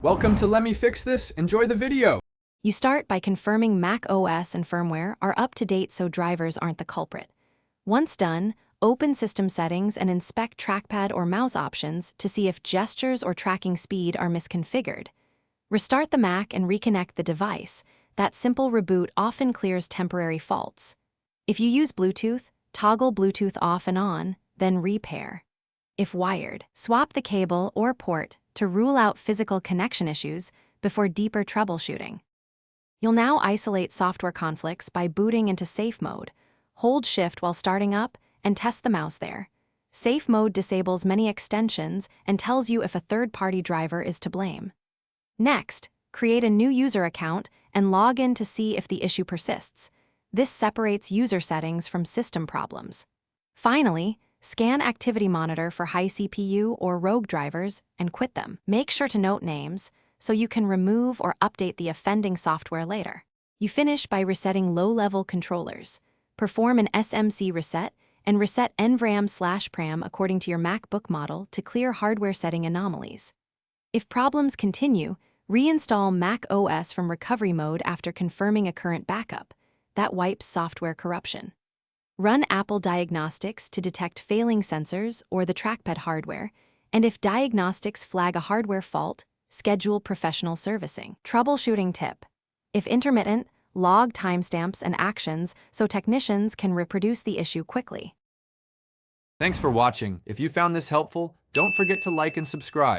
Welcome to Let Me Fix This. Enjoy the video. You start by confirming Mac OS and firmware are up to date so drivers aren't the culprit. Once done, open System Settings and inspect trackpad or mouse options to see if gestures or tracking speed are misconfigured. Restart the Mac and reconnect the device. That simple reboot often clears temporary faults. If you use Bluetooth, toggle Bluetooth off and on, then repair. If wired, swap the cable or port to rule out physical connection issues before deeper troubleshooting. You'll now isolate software conflicts by booting into safe mode. Hold Shift while starting up and test the mouse there. Safe mode disables many extensions and tells you if a third-party driver is to blame. Next, create a new user account and log in to see if the issue persists. This separates user settings from system problems. Finally, scan Activity Monitor for high CPU or rogue drivers and quit them. Make sure to note names so you can remove or update the offending software later. You finish by resetting low-level controllers. Perform an SMC reset and reset NVRAM/PRAM according to your MacBook model to clear hardware setting anomalies. If problems continue, reinstall Mac OS from recovery mode after confirming a current backup. That wipes software corruption. Run Apple Diagnostics to detect failing sensors or the trackpad hardware, and if diagnostics flag a hardware fault, schedule professional servicing. Troubleshooting tip: if intermittent, log timestamps and actions so technicians can reproduce the issue quickly. Thanks for watching. If you found this helpful, don't forget to like and subscribe.